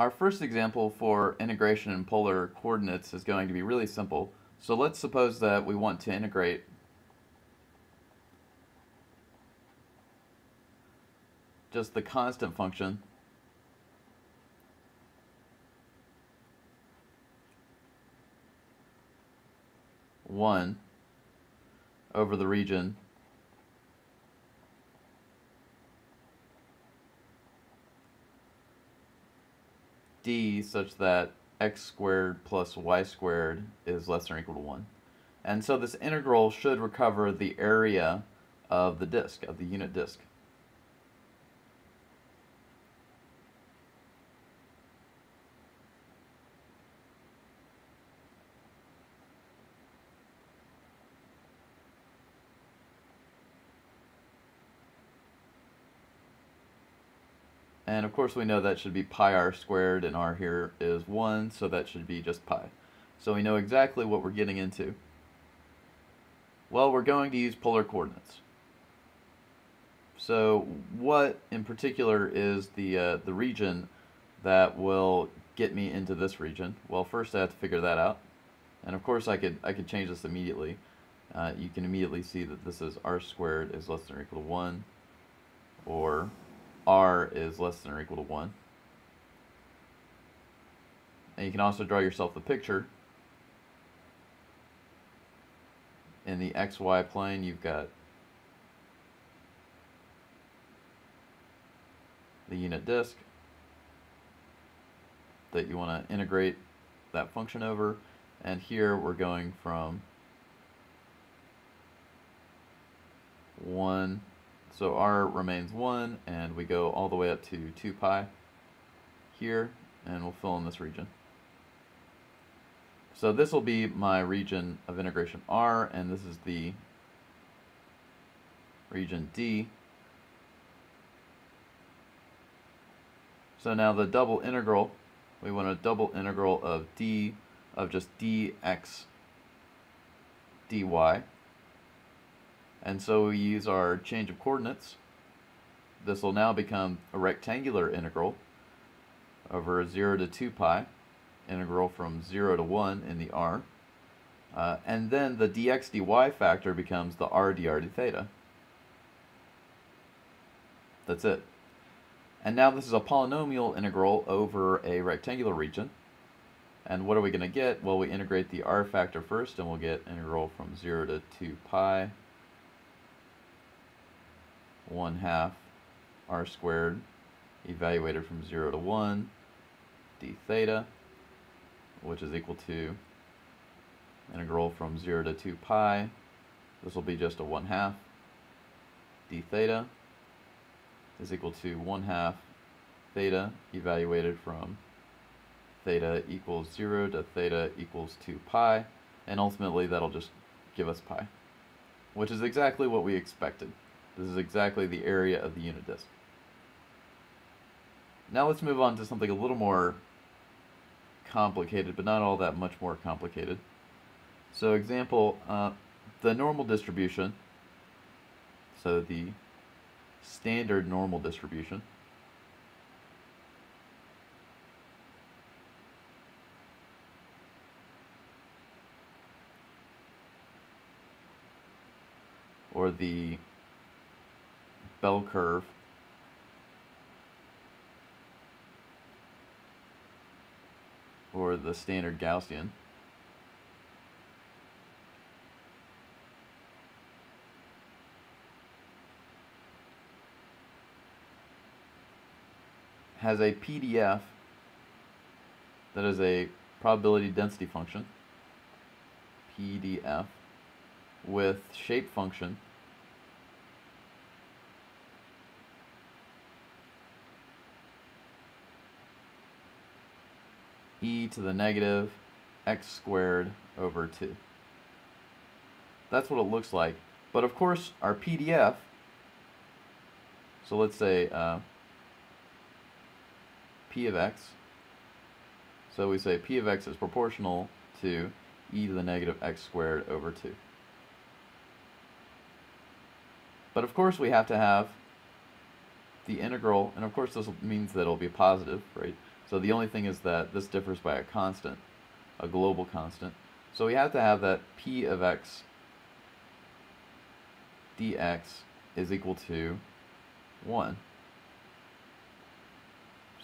Our first example for integration in polar coordinates is going to be really simple. So let's suppose that we want to integrate just the constant function one over the region d such that x squared plus y squared is less than or equal to 1. And so this integral should recover the area of the disk, of the unit disk. And of course we know that should be pi r squared, and r here is 1, so that should be just pi. So we know exactly what we're getting into. Well, we're going to use polar coordinates. So what in particular is the region that will get me into this region? Well, first I have to figure that out. And of course I could change this immediately. You can immediately see that this is r squared is less than or equal to 1, or r is less than or equal to 1. And you can also draw yourself the picture. In the xy plane, you've got the unit disk that you want to integrate that function over, and here we're going from 1, so r remains 1, and we go all the way up to 2 pi here, and we'll fill in this region. So this will be my region of integration R, and this is the region D. So now the double integral, we want a double integral of d of just dx dy. And so we use our change of coordinates. This will now become a rectangular integral over 0 to 2 pi, integral from 0 to 1 in the r. And then the dx dy factor becomes the r dr d theta. That's it. And now this is a polynomial integral over a rectangular region. And what are we going to get? Well, we integrate the r factor first, and we'll get integral from 0 to 2 pi 1/2 r squared evaluated from 0 to 1 d theta, which is equal to integral from 0 to 2 pi. This will be just a 1/2 d theta is equal to 1/2 theta evaluated from theta equals 0 to theta equals 2 pi, and ultimately that'll just give us pi, which is exactly what we expected. This is exactly the area of the unit disk. Now let's move on to something a little more complicated, but not all that much more complicated. So example, the normal distribution, so the standard normal distribution, or the bell curve, or the standard Gaussian, has a PDF that is a probability density function, PDF, with shape function e to the negative x squared over 2. That's what it looks like. But of course, our PDF, so let's say p of x, so we say p of x is proportional to e to the negative x squared over 2. But of course we have to have the integral, and of course this means that it'll be positive, right? So the only thing is that this differs by a constant, a global constant. So we have to have that p of x dx is equal to 1.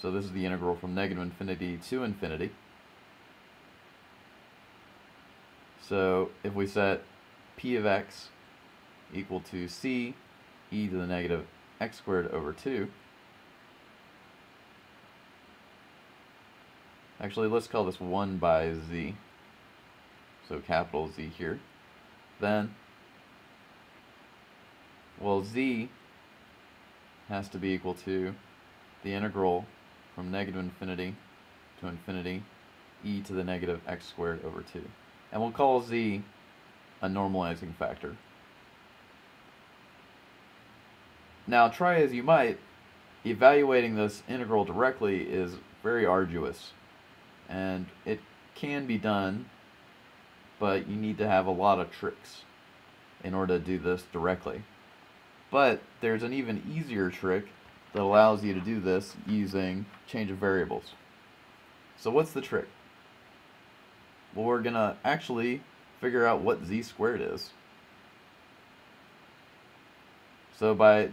So this is the integral from negative infinity to infinity. So if we set p of x equal to c e to the negative x squared over 2, actually let's call this 1 by z, so capital Z here, then, well, z has to be equal to the integral from negative infinity to infinity e to the negative x squared over 2. And we'll call z a normalizing factor. Now, try as you might, evaluating this integral directly is very arduous. And it can be done, but you need to have a lot of tricks in order to do this directly. But there's an even easier trick that allows you to do this using change of variables. So what's the trick? Well, we're going to actually figure out what z squared is. So by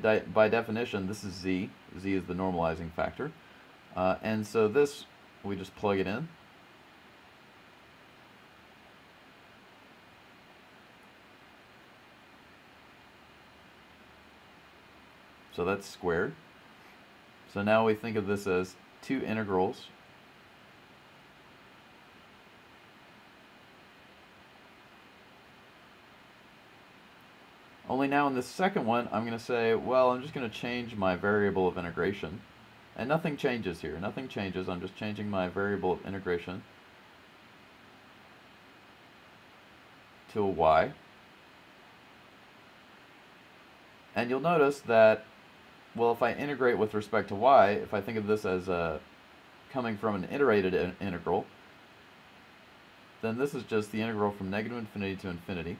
definition, this is z. Z is the normalizing factor. And so this, we just plug it in. So that's squared. So now we think of this as two integrals . Only now in this second one, I'm going to say, well, I'm just going to change my variable of integration. And nothing changes here. Nothing changes. I'm just changing my variable of integration to a y. And you'll notice that, well, if I integrate with respect to y, if I think of this as coming from an iterated integral, then this is just the integral from negative infinity to infinity,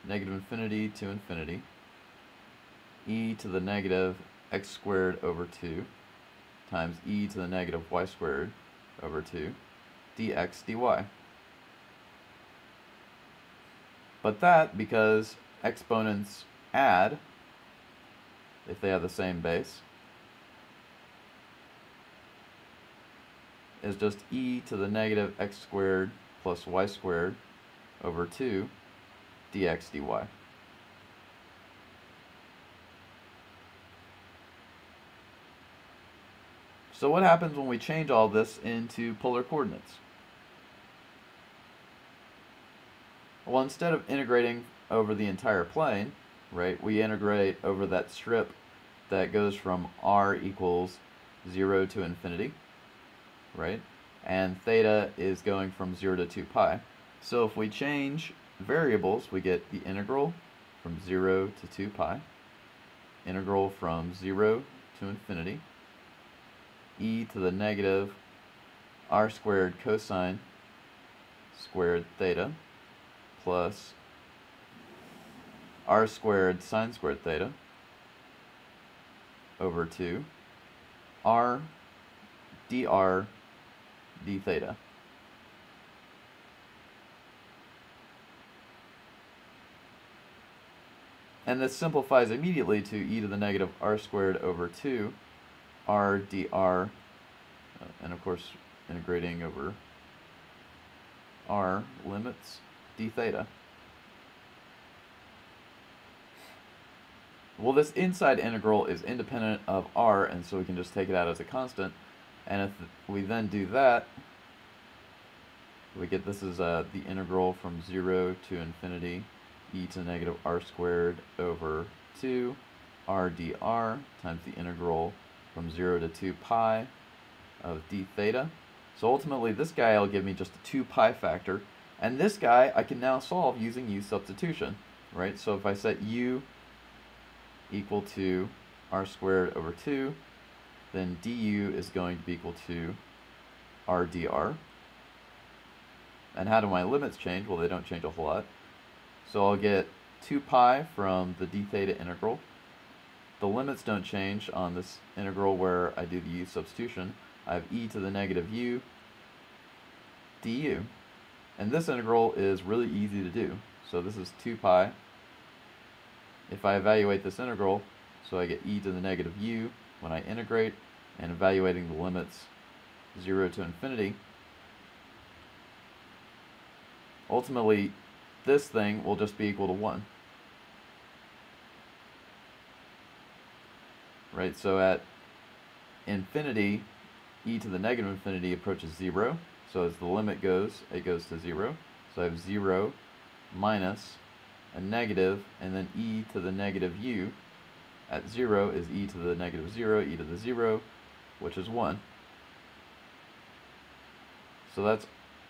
negative infinity to infinity, e to the negative x squared over 2 times e to the negative y squared over 2 dx dy. But that, because exponents add if they have the same base, is just e to the negative x squared plus y squared over 2 dx dy. So what happens when we change all this into polar coordinates? Well, instead of integrating over the entire plane, right, we integrate over that strip that goes from r equals 0 to infinity, right? And theta is going from 0 to 2 pi. So if we change variables, we get the integral from 0 to 2 pi, integral from 0 to infinity, e to the negative r squared cosine squared theta plus r squared sine squared theta over 2 r dr d theta. And this simplifies immediately to e to the negative r squared over 2 r dr, and of course integrating over r limits d theta. Well, this inside integral is independent of r, and so we can just take it out as a constant. And if we then do that, we get this is the integral from 0 to infinity e to the negative r squared over 2 r dr times the integral from 0 to 2 pi of d theta. So ultimately this guy will give me just a 2 pi factor, and this guy I can now solve using u substitution, right? So if I set u equal to r squared over 2, then du is going to be equal to r dr. And how do my limits change? Well, they don't change a whole lot. So I'll get 2 pi from the d theta integral. The limits don't change on this integral where I do the u substitution. I have e to the negative u du. And this integral is really easy to do. So this is 2 pi. If I evaluate this integral, so I get e to the negative u when I integrate, and evaluating the limits 0 to infinity, ultimately this thing will just be equal to 1. Right, so at infinity, e to the negative infinity approaches 0. So as the limit goes, it goes to 0. So I have 0 minus a negative, and then e to the negative u at 0 is e to the negative 0, e to the 0, which is 1. So that's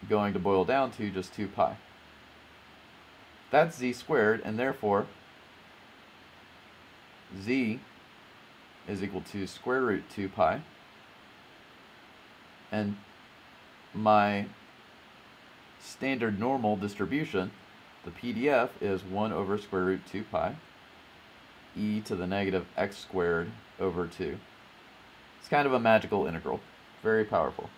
going to boil down to just 2 pi. That's z squared, and therefore z is equal to square root 2 pi. And my standard normal distribution, the PDF, is 1 over square root 2 pi e to the negative x squared over 2. It's kind of a magical integral. Very powerful.